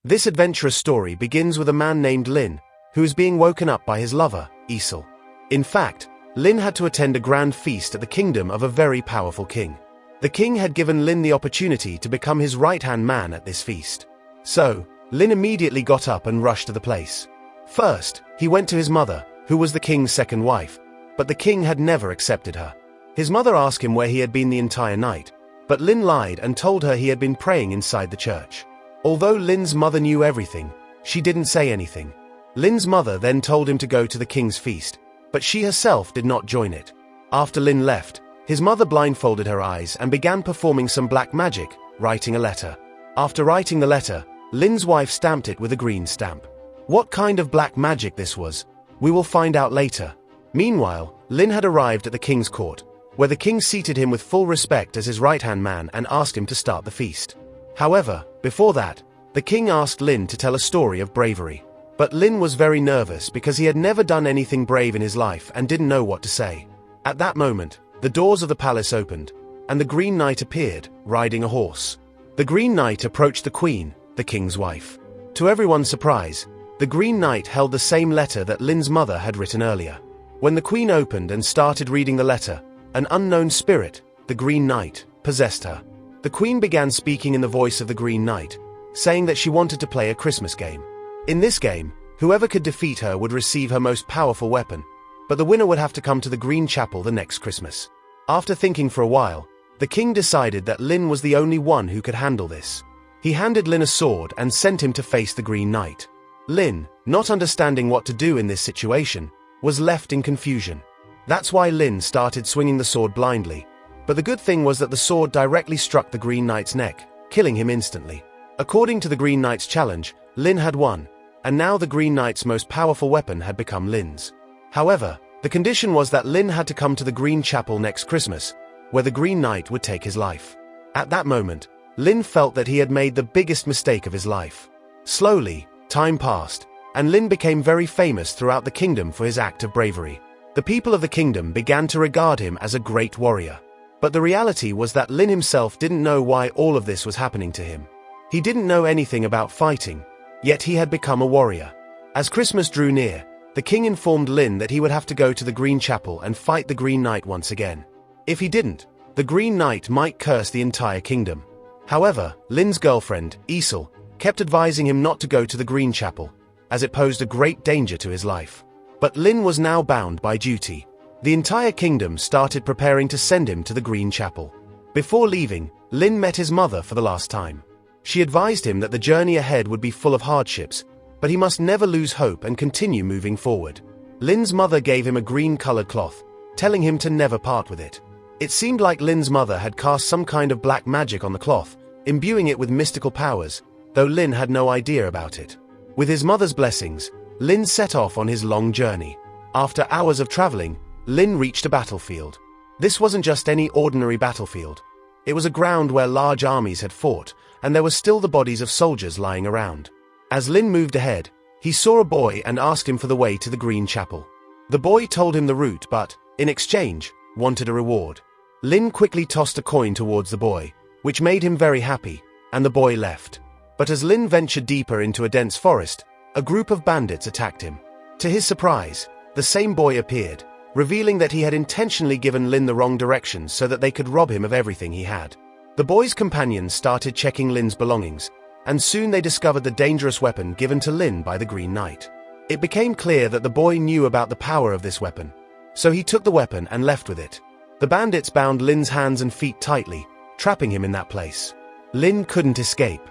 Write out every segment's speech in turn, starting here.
This adventurous story begins with a man named Lin, who is being woken up by his lover, Isel. In fact, Lin had to attend a grand feast at the kingdom of a very powerful king. The king had given Lin the opportunity to become his right-hand man at this feast. So, Lin immediately got up and rushed to the place. First, he went to his mother, who was the king's second wife, but the king had never accepted her. His mother asked him where he had been the entire night, but Lin lied and told her he had been praying inside the church. Although Lin's mother knew everything, she didn't say anything. Lin's mother then told him to go to the king's feast, but she herself did not join it. After Lin left, his mother blindfolded her eyes and began performing some black magic, writing a letter. After writing the letter, Lin's wife stamped it with a green stamp. What kind of black magic this was, we will find out later. Meanwhile, Lin had arrived at the king's court, where the king seated him with full respect as his right-hand man and asked him to start the feast. However, before that, the king asked Lin to tell a story of bravery. But Lin was very nervous because he had never done anything brave in his life and didn't know what to say. At that moment, the doors of the palace opened, and the Green Knight appeared, riding a horse. The Green Knight approached the queen, the king's wife. To everyone's surprise, the Green Knight held the same letter that Lin's mother had written earlier. When the queen opened and started reading the letter, an unknown spirit, the Green Knight, possessed her. The queen began speaking in the voice of the Green Knight, saying that she wanted to play a Christmas game. In this game, whoever could defeat her would receive her most powerful weapon, but the winner would have to come to the Green Chapel the next Christmas. After thinking for a while, the king decided that Lin was the only one who could handle this. He handed Lin a sword and sent him to face the Green Knight. Lin, not understanding what to do in this situation, was left in confusion. That's why Lin started swinging the sword blindly, but the good thing was that the sword directly struck the Green Knight's neck, killing him instantly. According to the Green Knight's challenge, Lin had won, and now the Green Knight's most powerful weapon had become Lin's. However, the condition was that Lin had to come to the Green Chapel next Christmas, where the Green Knight would take his life. At that moment, Lin felt that he had made the biggest mistake of his life. Slowly, time passed, and Lin became very famous throughout the kingdom for his act of bravery. The people of the kingdom began to regard him as a great warrior. But the reality was that Lin himself didn't know why all of this was happening to him. He didn't know anything about fighting, yet he had become a warrior. As Christmas drew near, the king informed Lin that he would have to go to the Green Chapel and fight the Green Knight once again. If he didn't, the Green Knight might curse the entire kingdom. However, Lin's girlfriend, Isel, kept advising him not to go to the Green Chapel, as it posed a great danger to his life. But Lin was now bound by duty. The entire kingdom started preparing to send him to the Green Chapel. Before leaving, Lin met his mother for the last time. She advised him that the journey ahead would be full of hardships, but he must never lose hope and continue moving forward. Lin's mother gave him a green-colored cloth, telling him to never part with it. It seemed like Lin's mother had cast some kind of black magic on the cloth, imbuing it with mystical powers, though Lin had no idea about it. With his mother's blessings, Lin set off on his long journey. After hours of traveling, Lin reached a battlefield. This wasn't just any ordinary battlefield. It was a ground where large armies had fought, and there were still the bodies of soldiers lying around. As Lin moved ahead, he saw a boy and asked him for the way to the Green Chapel. The boy told him the route but, in exchange, wanted a reward. Lin quickly tossed a coin towards the boy, which made him very happy, and the boy left. But as Lin ventured deeper into a dense forest, a group of bandits attacked him. To his surprise, the same boy appeared, revealing that he had intentionally given Lin the wrong directions so that they could rob him of everything he had. The boy's companions started checking Lin's belongings, and soon they discovered the dangerous weapon given to Lin by the Green Knight. It became clear that the boy knew about the power of this weapon, so he took the weapon and left with it. The bandits bound Lin's hands and feet tightly, trapping him in that place. Lin couldn't escape.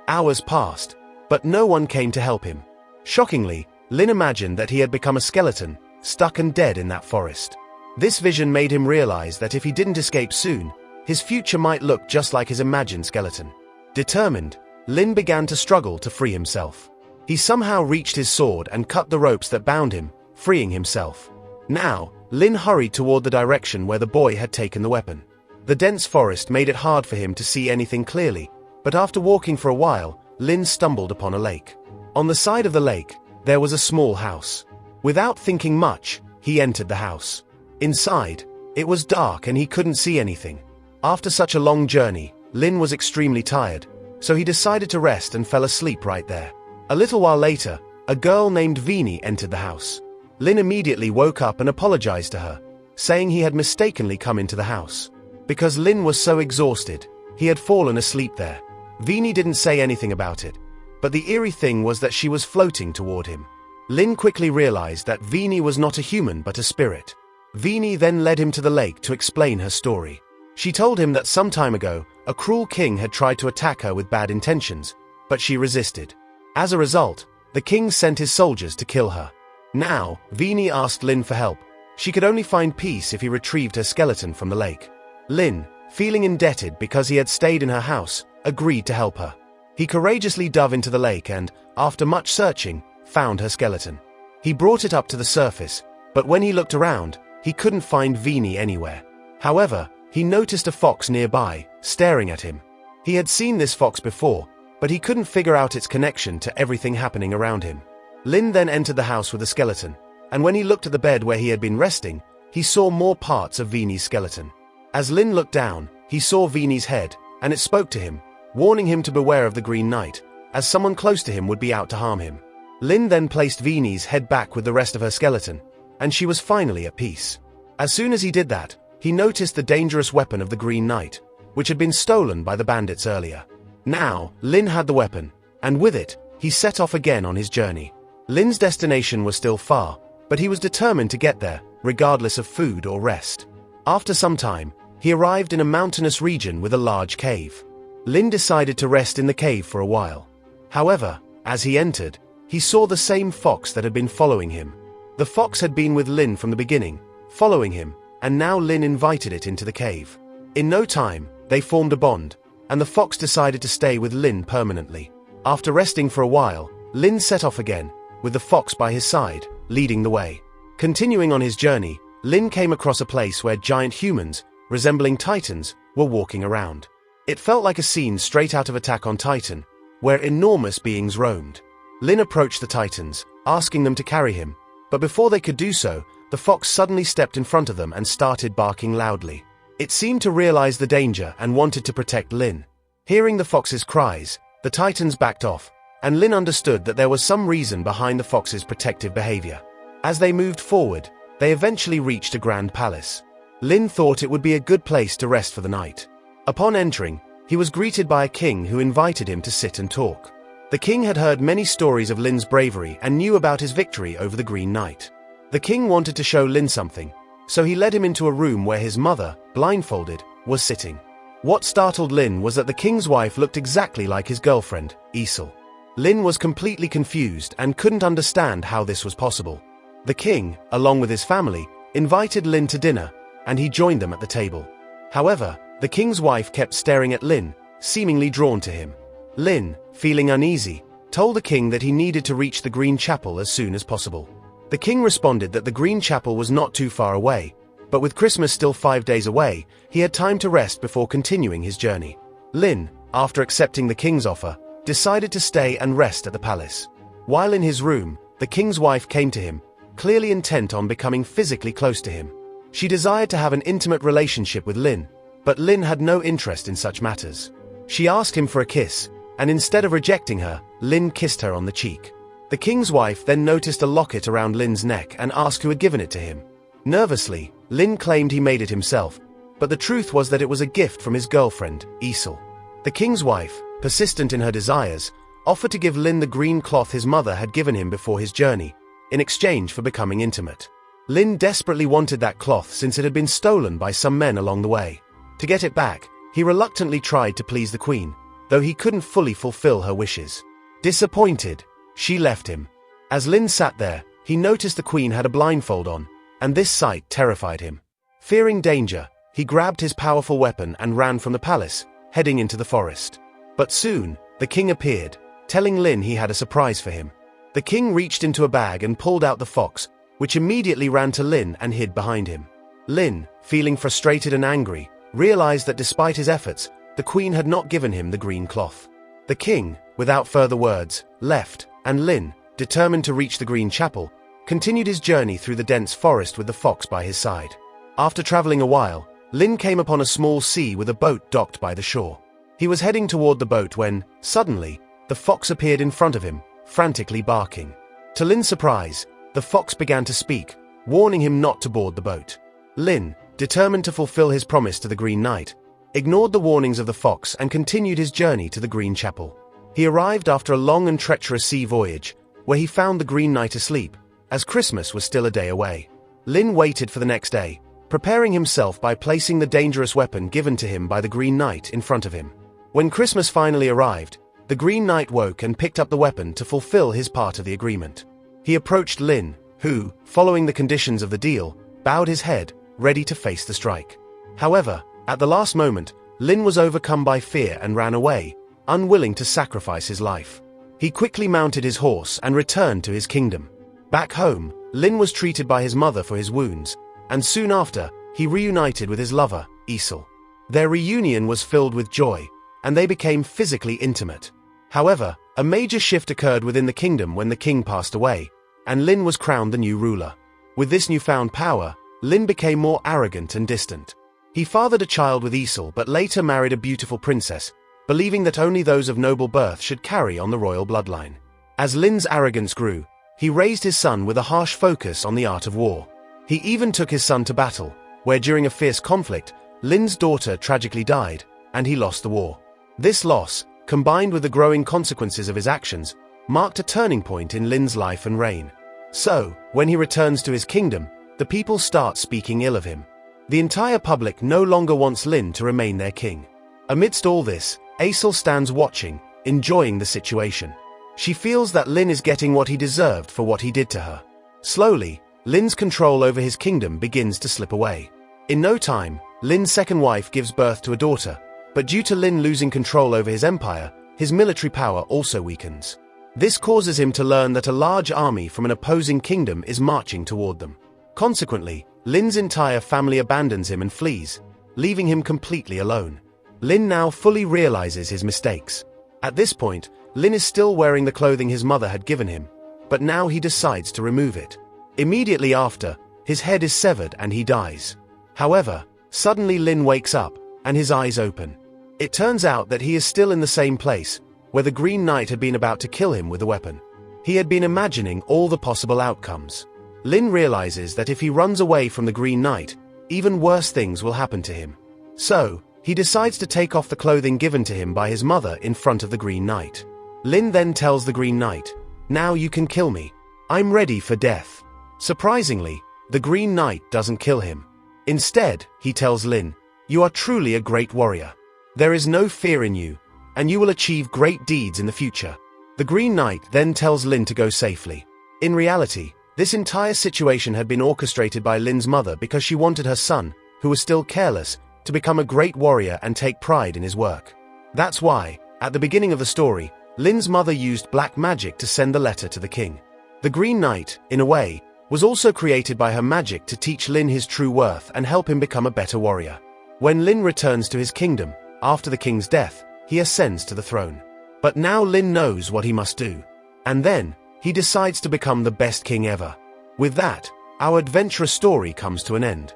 Hours passed, but no one came to help him. Shockingly, Lin imagined that he had become a skeleton, stuck and dead in that forest. This vision made him realize that if he didn't escape soon, his future might look just like his imagined skeleton. Determined, Lin began to struggle to free himself. He somehow reached his sword and cut the ropes that bound him, freeing himself. Now, Lin hurried toward the direction where the boy had taken the weapon. The dense forest made it hard for him to see anything clearly, but after walking for a while, Lin stumbled upon a lake. On the side of the lake, there was a small house. Without thinking much, he entered the house. Inside, it was dark and he couldn't see anything. After such a long journey, Lin was extremely tired, so he decided to rest and fell asleep right there. A little while later, a girl named Veenie entered the house. Lynn immediately woke up and apologized to her, saying he had mistakenly come into the house. Because Lynn was so exhausted, he had fallen asleep there. Veenie didn't say anything about it, but the eerie thing was that she was floating toward him. Lynn quickly realized that Veenie was not a human but a spirit. Veenie then led him to the lake to explain her story. She told him that some time ago, a cruel king had tried to attack her with bad intentions, but she resisted. As a result, the king sent his soldiers to kill her. Now, Veenie asked Lynn for help. She could only find peace if he retrieved her skeleton from the lake. Lynn, feeling indebted because he had stayed in her house, agreed to help her. He courageously dove into the lake and, after much searching, found her skeleton. He brought it up to the surface, but when he looked around, he couldn't find Veenie anywhere. However, he noticed a fox nearby, staring at him. He had seen this fox before, but he couldn't figure out its connection to everything happening around him. Lynn then entered the house with the skeleton, and when he looked at the bed where he had been resting, he saw more parts of Veenie's skeleton. As Lynn looked down, he saw Veenie's head, and it spoke to him, warning him to beware of the Green Knight, as someone close to him would be out to harm him. Lynn then placed Veenie's head back with the rest of her skeleton, and she was finally at peace. As soon as he did that, he noticed the dangerous weapon of the Green Knight, which had been stolen by the bandits earlier. Now, Lynn had the weapon, and with it, he set off again on his journey. Lynn's destination was still far, but he was determined to get there, regardless of food or rest. After some time, he arrived in a mountainous region with a large cave. Lynn decided to rest in the cave for a while. However, as he entered, he saw the same fox that had been following him. The fox had been with Lynn from the beginning, following him, and now Lynn invited it into the cave. In no time, they formed a bond, and the fox decided to stay with Lynn permanently. After resting for a while, Lynn set off again, with the fox by his side, leading the way. Continuing on his journey, Lynn came across a place where giant humans, resembling titans, were walking around. It felt like a scene straight out of Attack on Titan, where enormous beings roamed. Lynn approached the titans, asking them to carry him, but before they could do so, the fox suddenly stepped in front of them and started barking loudly. It seemed to realize the danger and wanted to protect Lynn. Hearing the fox's cries, the titans backed off, and Lynn understood that there was some reason behind the fox's protective behavior. As they moved forward, they eventually reached a grand palace. Lynn thought it would be a good place to rest for the night. Upon entering, he was greeted by a king who invited him to sit and talk. The king had heard many stories of Lynn's bravery and knew about his victory over the Green Knight. The king wanted to show Lynn something, so he led him into a room where his mother, blindfolded, was sitting. What startled Lynn was that the king's wife looked exactly like his girlfriend, Isel. Lynn was completely confused and couldn't understand how this was possible. The king, along with his family, invited Lynn to dinner, and he joined them at the table. However, the king's wife kept staring at Lynn, seemingly drawn to him. Lynn, feeling uneasy, told the king that he needed to reach the Green Chapel as soon as possible. The king responded that the Green Chapel was not too far away, but with Christmas still 5 days away, he had time to rest before continuing his journey. Lynn, after accepting the king's offer, decided to stay and rest at the palace. While in his room, the king's wife came to him, clearly intent on becoming physically close to him. She desired to have an intimate relationship with Lynn, but Lynn had no interest in such matters. She asked him for a kiss, and instead of rejecting her, Lynn kissed her on the cheek. The king's wife then noticed a locket around Lynn's neck and asked who had given it to him. Nervously, Lynn claimed he made it himself, but the truth was that it was a gift from his girlfriend, Isel. The king's wife, persistent in her desires, offered to give Lynn the green cloth his mother had given him before his journey, in exchange for becoming intimate. Lynn desperately wanted that cloth since it had been stolen by some men along the way. To get it back, he reluctantly tried to please the queen, though he couldn't fully fulfill her wishes. Disappointed, she left him. As Lynn sat there, he noticed the queen had a blindfold on, and this sight terrified him. Fearing danger, he grabbed his powerful weapon and ran from the palace, heading into the forest. But soon, the king appeared, telling Lynn he had a surprise for him. The king reached into a bag and pulled out the fox, which immediately ran to Lynn and hid behind him. Lynn, feeling frustrated and angry, realized that despite his efforts, the queen had not given him the green cloth. The king, without further words, left, and Lynn, determined to reach the Green Chapel, continued his journey through the dense forest with the fox by his side. After traveling a while, Lynn came upon a small sea with a boat docked by the shore. He was heading toward the boat when, suddenly, the fox appeared in front of him, frantically barking. To Lin's surprise, the fox began to speak, warning him not to board the boat. Lin, determined to fulfill his promise to the Green Knight, ignored the warnings of the fox and continued his journey to the Green Chapel. He arrived after a long and treacherous sea voyage, where he found the Green Knight asleep, as Christmas was still a day away. Lin waited for the next day, preparing himself by placing the dangerous weapon given to him by the Green Knight in front of him. When Christmas finally arrived, the Green Knight woke and picked up the weapon to fulfill his part of the agreement. He approached Lin, who, following the conditions of the deal, bowed his head, ready to face the strike. However, at the last moment, Lin was overcome by fear and ran away, unwilling to sacrifice his life. He quickly mounted his horse and returned to his kingdom. Back home, Lin was treated by his mother for his wounds, and soon after, he reunited with his lover, Isel. Their reunion was filled with joy, and they became physically intimate. However, a major shift occurred within the kingdom when the king passed away, and Lin was crowned the new ruler. With this newfound power, Lin became more arrogant and distant. He fathered a child with Isel but later married a beautiful princess, believing that only those of noble birth should carry on the royal bloodline. As Lin's arrogance grew, he raised his son with a harsh focus on the art of war. He even took his son to battle, where during a fierce conflict, Lin's daughter tragically died, and he lost the war. This loss, combined with the growing consequences of his actions, marked a turning point in Lin's life and reign. So, when he returns to his kingdom, the people start speaking ill of him. The entire public no longer wants Lin to remain their king. Amidst all this, Isel stands watching, enjoying the situation. She feels that Lin is getting what he deserved for what he did to her. Slowly, Lin's control over his kingdom begins to slip away. In no time, Lin's second wife gives birth to a daughter, but due to Lin losing control over his empire, his military power also weakens. This causes him to learn that a large army from an opposing kingdom is marching toward them. Consequently, Lin's entire family abandons him and flees, leaving him completely alone. Lin now fully realizes his mistakes. At this point, Lin is still wearing the clothing his mother had given him, but now he decides to remove it. Immediately after, his head is severed and he dies. However, suddenly Lin wakes up, and his eyes open. It turns out that he is still in the same place, where the Green Knight had been about to kill him with a weapon. He had been imagining all the possible outcomes. Lin realizes that if he runs away from the Green Knight, even worse things will happen to him. So, he decides to take off the clothing given to him by his mother in front of the Green Knight. Lin then tells the Green Knight, "Now you can kill me. I'm ready for death." Surprisingly, the Green Knight doesn't kill him. Instead, he tells Lin, "You are truly a great warrior. There is no fear in you, and you will achieve great deeds in the future." The Green Knight then tells Lin to go safely. In reality, this entire situation had been orchestrated by Lin's mother because she wanted her son, who was still careless, to become a great warrior and take pride in his work. That's why, at the beginning of the story, Lin's mother used black magic to send the letter to the king. The Green Knight, in a way, was also created by her magic to teach Lin his true worth and help him become a better warrior. When Lin returns to his kingdom, after the king's death, he ascends to the throne. But now Lin knows what he must do. And then, he decides to become the best king ever. With that, our adventurous story comes to an end.